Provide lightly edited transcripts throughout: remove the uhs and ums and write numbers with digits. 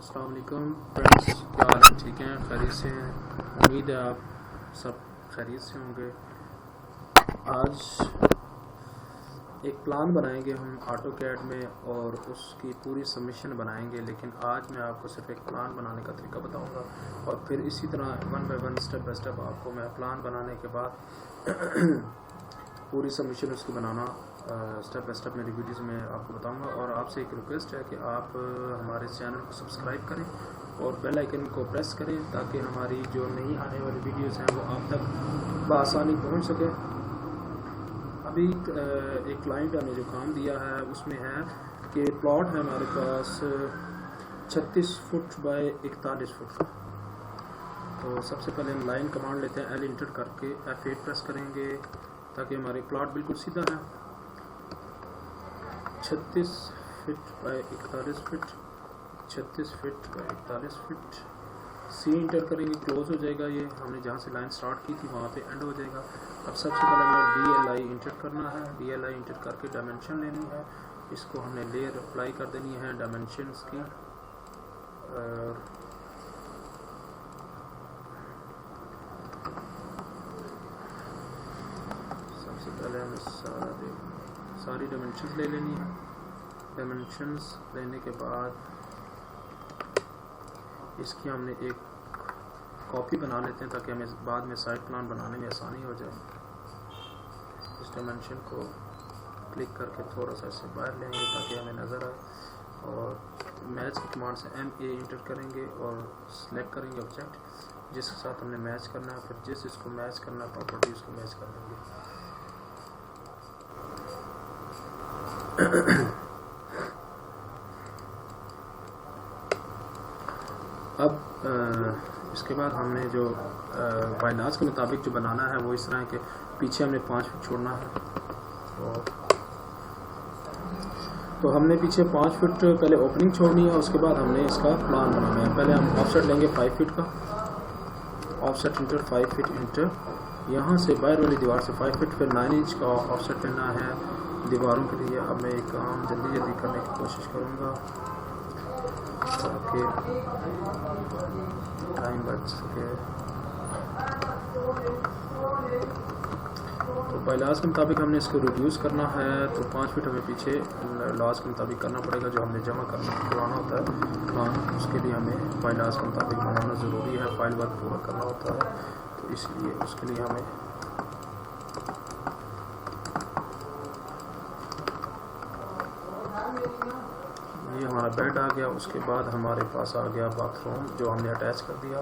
अस्सलाम वालेकुम फ्रेंड्स, क्या हाल है? ठीक हैं, खैरियत से हैं? उम्मीद है आप सब खैरियत से होंगे। आज एक प्लान बनाएंगे हम ऑटो कैड में और उसकी पूरी सबमिशन बनाएंगे, लेकिन आज मैं आपको सिर्फ एक प्लान बनाने का तरीका बताऊंगा और फिर इसी तरह one by one step by step आपको मैं प्लान बनाने के बाद पूरी सबमिशन उसकी बनाना स्टेप बाय स्टेप मेरी वीडियोस में आपको बताऊंगा। और आपसे एक रिक्वेस्ट है कि आप हमारे चैनल को सब्सक्राइब करें और बेल आइकन को प्रेस करें ताकि हमारी जो नई आने वाली वीडियोस हैं वो आप तक बआसानी पहुंच सके। अभी एक क्लाइंट ने जो काम दिया है उसमें है कि प्लॉट है हमारे पास 36 फुट बाय 41 फुट का। तो सबसे पहले हम लाइन कमांड लेते हैं, एल इंटर करके F8 प्रेस करेंगे ताकि हमारे प्लॉट बिल्कुल सीधा है। 36 feet by 41 feet, 36 feet by 41 feet. C enter करेंगे, क्लोज हो जाएगा। ये हमने जहाँ से लाइन स्टार्ट की थी वहाँ पे एंड हो जाएगा। अब सबसे पहले हमें DLI इंटर करना है। DLI इंटर करके डायमेंशन लेनी है, इसको हमने लेयर अप्लाई कर देनी है डायमेंशंस की। सबसे पहले हमें सारी डायमेंशंस ले लेनी है। डायमेंशंस लेने के बाद इसकी हमने एक कॉपी बना लेते हैं ताकि हमें बाद में साइड प्लान बनाने में आसानी हो जाए। इस डायमेंशन को क्लिक करके थोड़ा सा इससे बाहर लेंगे ताकि हमें नज़र आए और मैच की कमांड से MA इंटर करेंगे और सिलेक्ट करेंगे ऑब्जेक्ट जिसके साथ हमने मैच करना है। फिर जिस इसको मैच करना है प्रॉपर्टी उसको मैच कर देंगे। अब इसके बाद हमने जो बायलाज के मुताबिक जो बनाना है वो इस तरह के पीछे हमने 5 फीट छोड़ना है। तो हमने पीछे 5 फीट पहले ओपनिंग छोड़नी है, उसके बाद हमने इसका प्लान बनाना है। पहले हम ऑफसेट लेंगे 5 फीट का, ऑफसेट इंटर 5 फीट इंटर। यहाँ से बाहर वाली दीवार से 5 फीट, फिर 9 इंच का ऑफसेट लेना है दीवारों के लिए। अब मैं एक काम जल्दी करने की कोशिश करूँगा ताकि टाइम बच सके। तो बायलाज के मुताबिक हमने इसको रिड्यूस करना है, तो 5 फीट हमें पीछे लॉज के मुताबिक करना पड़ेगा। जो हमने जमा करवाना होता है प्लान, उसके लिए हमें बायलाज के मुताबिक बनाना ज़रूरी है। फाइल वर्क पूरा करना होता है, तो इसलिए उसके लिए हमें ये हमारा बेड आ गया। उसके बाद हमारे पास आ गया बाथरूम जो हमने अटैच कर दिया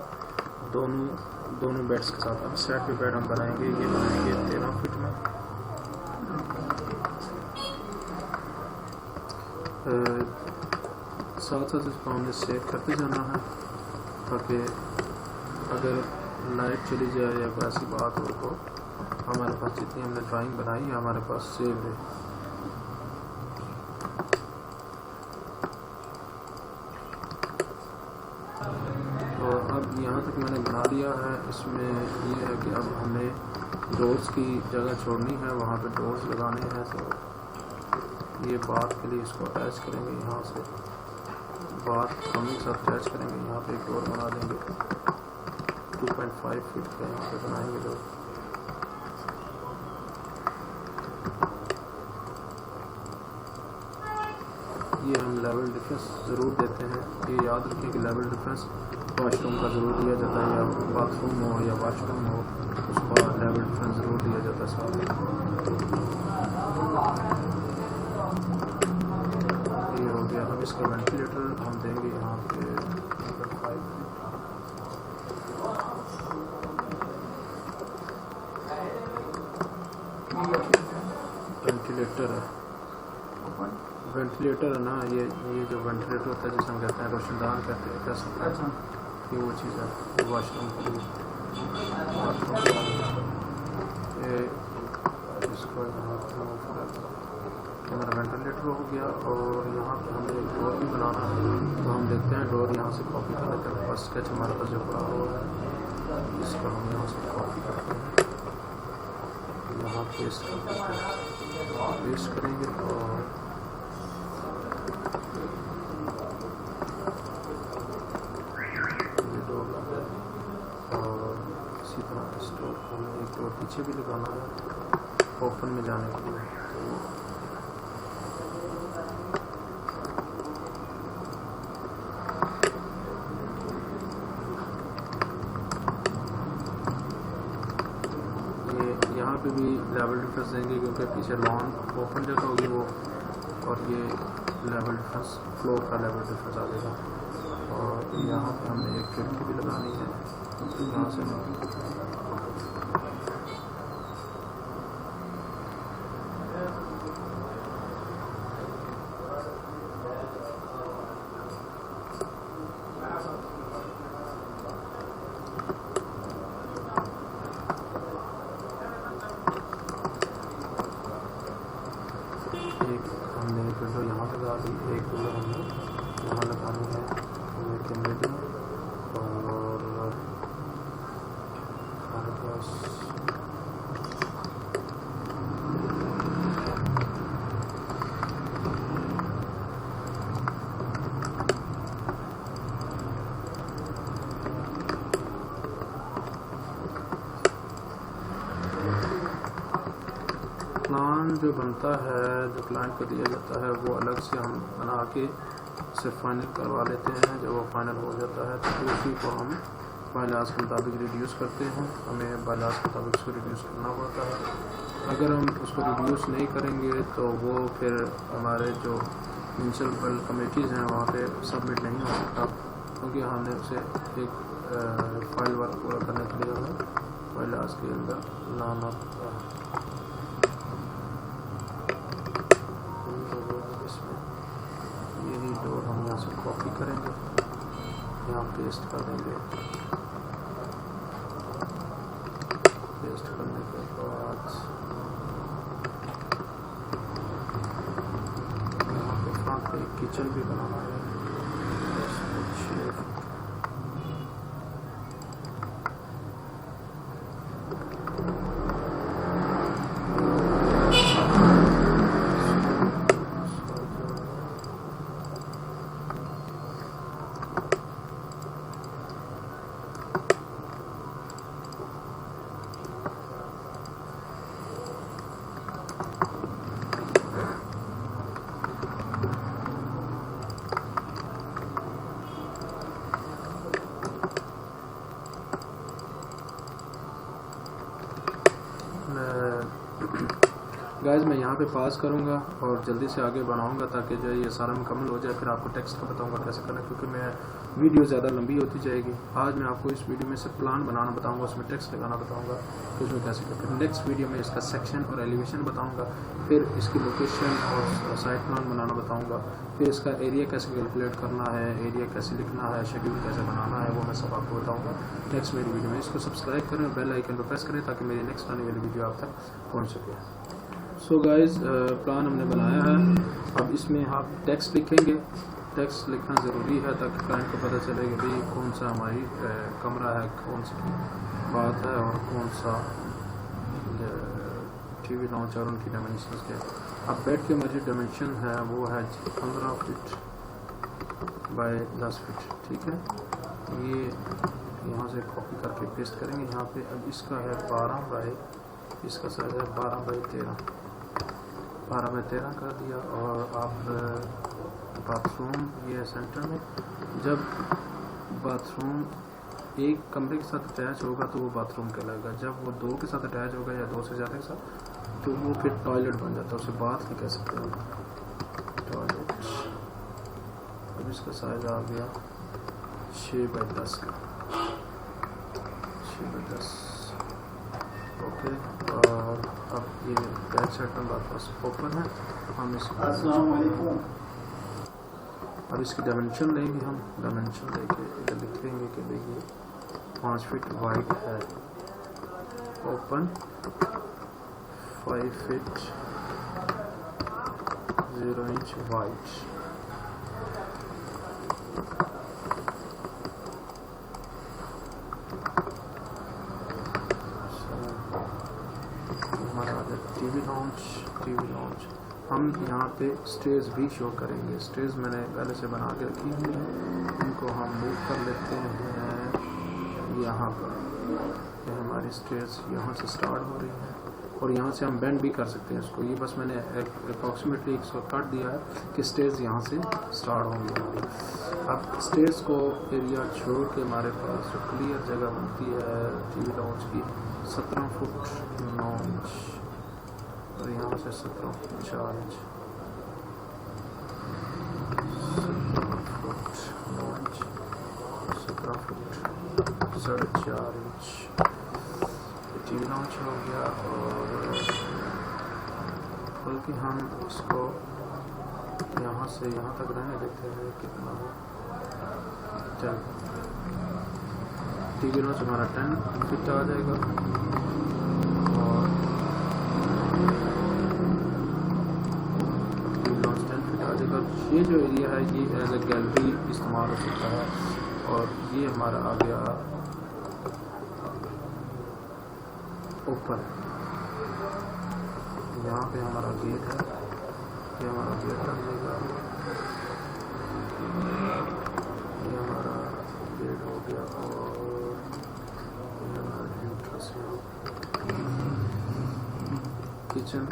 दोनों बेड्स के साथ। अब साइड पे बेड हम बनाएंगे, ये बनाएंगे 13 फीट में। साथ साथ इसको हमने सेव करते जाना है ताकि अगर लाइट चली जाए या कोई ऐसी बात हो तो हमारे पास जितनी हमने ड्राइंग बनाई है हमारे पास सेव है। यहाँ तक मैंने बना लिया है। इसमें ये है कि अब हमें डोर्स की जगह छोड़नी है, वहाँ पे डोर्स लगाने हैं। तो ये बात के लिए इसको अटैच करेंगे, यहाँ से बात कमी के साथ अटैच करेंगे। यहाँ पे एक डोर बना देंगे 2.5 फीट का, यहाँ पे बनाएंगे डोर। ये हम लेवल डिफरेंस ज़रूर देते हैं। ये याद रखें कि लेवल डिफरेंस वॉशरूम का ज़रूर दिया जाता है, या बाथरूम हो या वॉशरूम हो उसका लेवल डिफरेंस ज़रूर दिया जाता है साथ। ये हो गया। अब इसका वेंटिलेटर हम देंगे यहाँ पे 5 फीट। वेंटिलेटर है ना, ये जो वेंटिलेटर होता है जिसे हम कहते हैं रोशनदान कहते हैं, कह सकते हैं, ये वो चीज़ है वॉशरूम के लिए। इसको हमारा वेंटिलेटर हो गया। और यहाँ पे हमें एक डोर भी बनाना है, तो हम देखते हैं डोर यहाँ से कॉपी कर लेते हैं। फर्स्ट स्केच हमारे पास जो पड़ा हुआ है इसको हम यहाँ से कॉपी करते हैं, यहाँ पेस्ट करेंगे। और नीचे भी लगाना है ओपन में जाने के लिए। तो यहाँ पे भी लेवल डिफरेंस देंगे क्योंकि पीछे लॉन ओपन जगह होगी वो, और ये लेवल डिफरेंस फ्लोर का लेवल डिफरेंस आ जाएगा। और यहाँ पे हमने एक खिड़की भी लगानी है यहाँ से। हमने एक विंडो यहाँ लगा दी, एक विंडो हमने यहाँ लगानी है कैमरे की। और हमारे पास प्लान जो बनता है, जो क्लाइंट को दिया जाता है, वो अलग से हम बना के उसे फाइनल करवा लेते हैं। जब वो फाइनल हो जाता है तो उसी को हम बायलास के मुताबिक रिड्यूस करते हैं। हमें बायलास के मुताबिक उसको रिड्यूस करना पड़ता है। अगर हम उसको रिड्यूस नहीं करेंगे तो वो फिर हमारे जो म्यूनसिपल कमेटीज़ हैं वहाँ पे सबमिट नहीं हो सकता, क्योंकि हमने उसे एक फाइल वर्क पूरा करने के लिए हमें बायलास के अंदर लाना पड़ता है। यही डोर हम यहाँ से कॉपी करेंगे, यहाँ पेस्ट कर देंगे। पेस्ट करने के बाद यहाँ पे फ्रंट पे एक किचन भी बनाना है। गाइस मैं यहाँ पे पास करूँगा और जल्दी से आगे बढ़ाऊँगा ताकि जो ये सारा मुकम्मल हो जाए। फिर आपको टेक्स्ट का बताऊँगा कैसे करना, क्योंकि मैं वीडियो ज़्यादा लंबी होती जाएगी। आज मैं आपको इस वीडियो में से प्लान बनाना बताऊँगा, उसमें टेक्स्ट लगाना बताऊँगा तो उसमें कैसे करते हैं। नेक्स्ट वीडियो में इसका सेक्शन और एलिवेशन बताऊँगा, फिर इसकी लोकेशन और साइट प्लान बनाना बताऊँगा, फिर इसका एरिया कैसे कैलकुलेट करना है, एरिया कैसे लिखना है, शेड्यूल कैसे बनाना है, वो मैं सब आपको बताऊँगा नेक्स्ट मेरी वीडियो में। इसको सब्सक्राइब करें और बेल आइकन को प्रेस करें ताकि मेरी नेक्स्ट आने वाली वीडियो आप तक पहुँच सके। सो गाइस प्लान हमने बनाया है। अब इसमें आप टेक्स्ट लिखेंगे। टेक्स्ट लिखना ज़रूरी है ताकि क्लाइंट को पता चले कि भाई कौन सा हमारी कमरा है, कौन सी बात है और कौन सा टीवी लॉन्च और उनकी डायमेंशंस के। अब बेड के हमारी डायमेंशन है वो है 15 फीट बाय 10 फीट, ठीक है। ये यहाँ से कॉपी करके पेस्ट करेंगे यहाँ पे। अब इसका है 12 बाय, इसका साइज है 12 बाय 13, 12 बाय 13 कर दिया। और आप बाथरूम ये सेंटर में, जब बाथरूम एक कमरे के साथ अटैच होगा तो वो बाथरूम कहलाएगा। जब वो 2 के साथ अटैच होगा या 2 से ज़्यादा के साथ तो वो फिर टॉयलेट बन जाता है, उसे बाथ नहीं कह सकते हम, टॉयलेट। अब इसका साइज आ गया 6 बाय 10 का, 6 बाय 10, ओके। और अब ये बैक साइड पर हमारे पास ओपन है। हम इसको अब इसकी डायमेंशन लेंगे, हम डायमेंशन लेके इधर लिख लेंगे कि भाई ये 5 फीट वाइड है, ओपन 5 फीट 0 इंच वाइड। हमारा टीवी लॉन्च हम यहाँ पे स्टेज भी शो करेंगे। स्टेज मैंने पहले से बना के रखी हुई है, इनको हम मूव कर लेते हैं यहाँ पर। ये हमारी स्टेयर्स यहाँ से स्टार्ट हो रही हैं और यहाँ से हम बेंड भी कर सकते हैं इसको। ये बस मैंने अप्रॉक्सीमेटली इसको काट दिया है कि स्टेयर्स यहाँ से स्टार्ट होंगी हमारी। अब स्टेयर्स को एरिया छोड़ के हमारे पास जो क्लियर जगह बनती है टीवी लाउंज की 17 फुट 9 इंच और यहाँ से 17 foot 4 inch 17 foot 4.5 inch TV lounge हो गया। और बल्कि हम इसको यहाँ से यहाँ तक रहने देते हैं कितना हो 10 टीवी लाउंज हमारा 10 फीट आ जाएगा। और टीवी लाउंज 10 फीट आ जाएगा। ये जो एरिया है ये एज ए गैलरी इस्तेमाल हो सकता है। और ये हमारा आ गया ऊपर, यहाँ पे हमारा गेट है, ये हमारा गेट लग जाएगा, ये हमारा गेट हो गया। और ये हमारा एंट्रेंस है, किचन,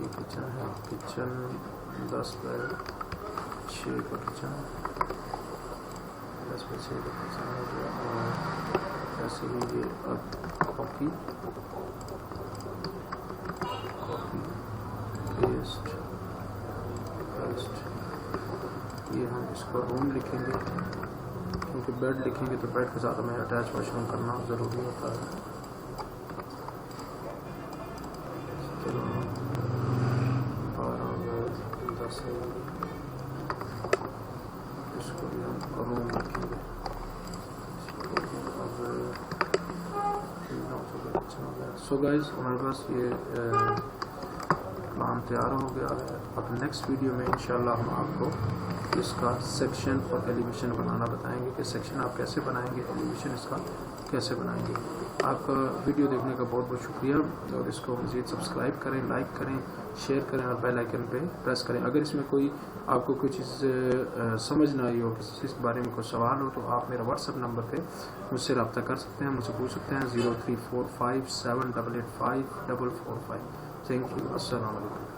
ये किचन है, किचन 10 बाय 6 का किचन, 10 बाय 6 का किचन हो गया। और ऐसे ही ये अब कॉपी पेस्ट, ये हम इसको रूम लिखेंगे क्योंकि बेड लिखेंगे तो बेड के साथ हमें अटैच वॉशरूम करना ज़रूरी होता है। चलो 10 इसको भी हम रूम लिखेंगे। सो गाइस हमारे पास ये प्लान तैयार हो गया है। अब नेक्स्ट वीडियो में इंशाल्लाह हम आपको इसका सेक्शन और एलिवेशन बनाना बताएंगे कि सेक्शन आप कैसे बनाएंगे, एलिवेशन इसका कैसे बनाएंगे। आपका वीडियो देखने का बहुत बहुत शुक्रिया और इसको मज़ीद सब्सक्राइब करें, लाइक करें, शेयर करें और बेल आइकन पे प्रेस करें। अगर इसमें कोई आपको कोई चीज़ समझ ना आई हो, किसी इस बारे में कोई सवाल हो तो आप मेरा व्हाट्सएप नंबर पे मुझसे रब्ता कर सकते हैं, मुझसे पूछ सकते हैं 0345788545। Thank you. अस्सलाम वालेकुम।